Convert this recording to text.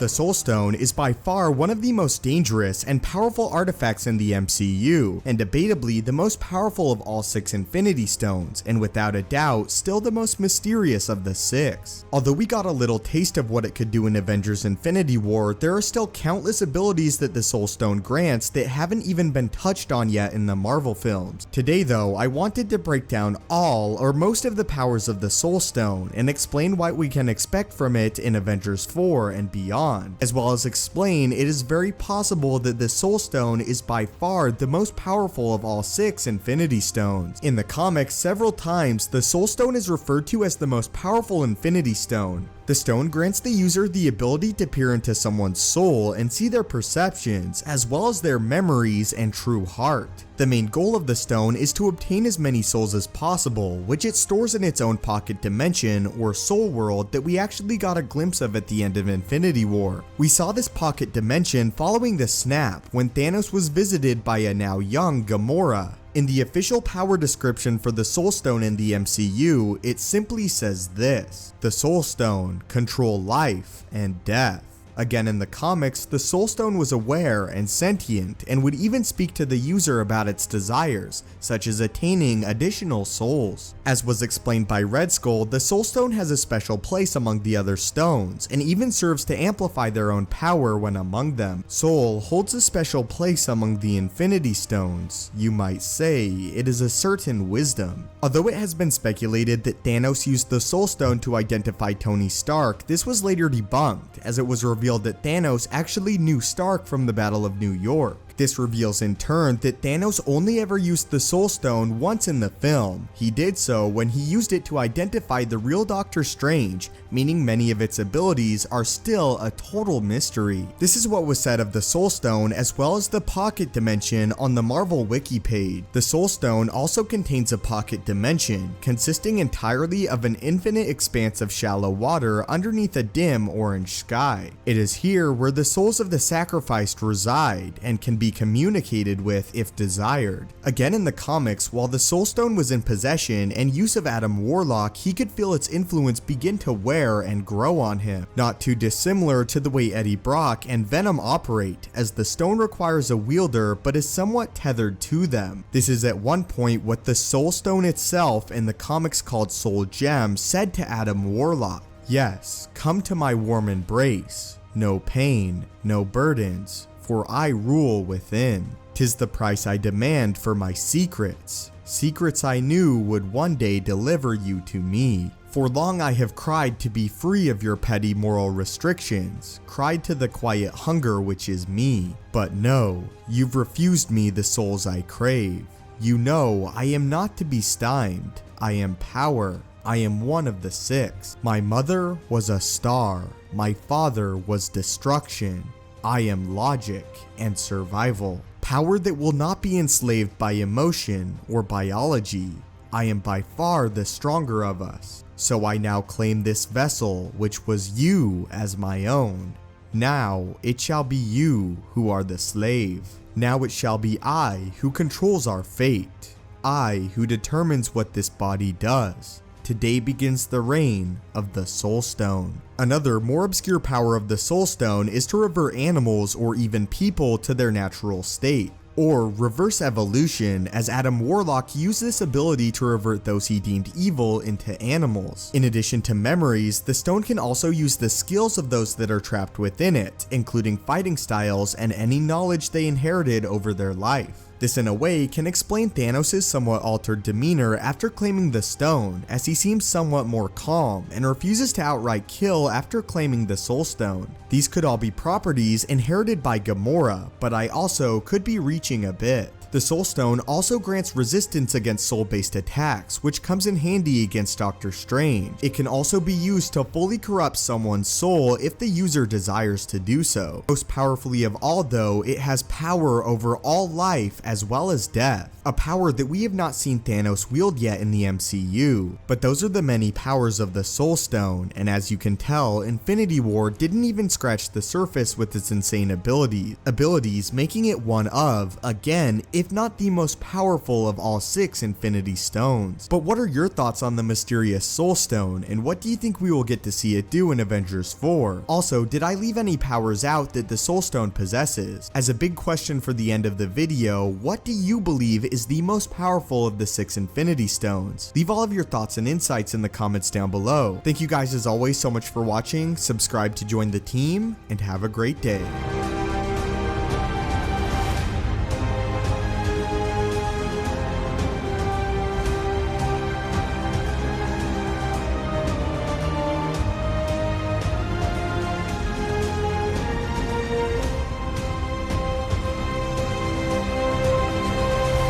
The Soul Stone is by far one of the most dangerous and powerful artifacts in the MCU, and debatably the most powerful of all 6 Infinity Stones, and without a doubt, still the most mysterious of the 6. Although we got a little taste of what it could do in Avengers Infinity War, there are still countless abilities that the Soul Stone grants that haven't even been touched on yet in the Marvel films. Today though, I wanted to break down all or most of the powers of the Soul Stone and explain what we can expect from it in Avengers 4 and beyond, as well as explain it is very possible that the Soul Stone is by far the most powerful of all 6 Infinity Stones. In the comics, several times the Soul Stone is referred to as the most powerful Infinity Stone. The stone grants the user the ability to peer into someone's soul and see their perceptions, as well as their memories and true heart. The main goal of the stone is to obtain as many souls as possible, which it stores in its own pocket dimension or soul world that we actually got a glimpse of at the end of Infinity War. We saw this pocket dimension following the snap when Thanos was visited by a now young Gamora. In the official power description for the Soul Stone in the MCU, it simply says this: the Soul Stone, control life and death. Again, in the comics, the Soul Stone was aware and sentient and would even speak to the user about its desires, such as attaining additional souls. As was explained by Red Skull, the Soul Stone has a special place among the other stones, and even serves to amplify their own power when among them. Soul holds a special place among the Infinity Stones. You might say it is a certain wisdom. Although it has been speculated that Thanos used the Soul Stone to identify Tony Stark, this was later debunked, as it was revealed that Thanos actually knew Stark from the Battle of New York. This reveals in turn that Thanos only ever used the Soul Stone once in the film. He did so when he used it to identify the real Doctor Strange, meaning many of its abilities are still a total mystery. This is what was said of the Soul Stone as well as the pocket dimension on the Marvel wiki page. The Soul Stone also contains a pocket dimension, consisting entirely of an infinite expanse of shallow water underneath a dim orange sky. It is here where the souls of the sacrificed reside and can be communicated with if desired. Again, in the comics, while the Soul Stone was in possession and use of Adam Warlock, he could feel its influence begin to wear and grow on him. Not too dissimilar to the way Eddie Brock and Venom operate, as the stone requires a wielder but is somewhat tethered to them. This is at one point what the Soul Stone itself in the comics called Soul Gem said to Adam Warlock: "Yes, come to my warm embrace. No pain, no burdens, for I rule within. 'Tis the price I demand for my secrets. Secrets I knew would one day deliver you to me. For long I have cried to be free of your petty moral restrictions, cried to the quiet hunger which is me. But no, you've refused me the souls I crave. You know I am not to be stymied. I am power. I am one of the 6. My mother was a star. My father was destruction. I am logic and survival. Power that will not be enslaved by emotion or biology. I am by far the stronger of us. So I now claim this vessel which was you as my own. Now it shall be you who are the slave. Now it shall be I who controls our fate. I who determines what this body does. Today begins the reign of the Soul Stone." Another more obscure power of the Soul Stone is to revert animals or even people to their natural state, or reverse evolution, as Adam Warlock used this ability to revert those he deemed evil into animals. In addition to memories, the stone can also use the skills of those that are trapped within it, including fighting styles and any knowledge they inherited over their life. This in a way can explain Thanos' somewhat altered demeanor after claiming the stone, as he seems somewhat more calm and refuses to outright kill after claiming the Soul Stone. These could all be properties inherited by Gamora, but I also could be reaching a bit. The Soul Stone also grants resistance against soul-based attacks, which comes in handy against Doctor Strange. It can also be used to fully corrupt someone's soul if the user desires to do so. Most powerfully of all though, it has power over all life as well as death, a power that we have not seen Thanos wield yet in the MCU. But those are the many powers of the Soul Stone, and as you can tell, Infinity War didn't even scratch the surface with its insane abilities, making it one of, again, if not the most powerful of all 6 Infinity Stones. But what are your thoughts on the mysterious Soul Stone, and what do you think we will get to see it do in Avengers 4? Also, did I leave any powers out that the Soul Stone possesses? As a big question for the end of the video, what do you believe is the most powerful of the 6 Infinity Stones? Leave all of your thoughts and insights in the comments down below. Thank you guys as always so much for watching, subscribe to join the team, and have a great day.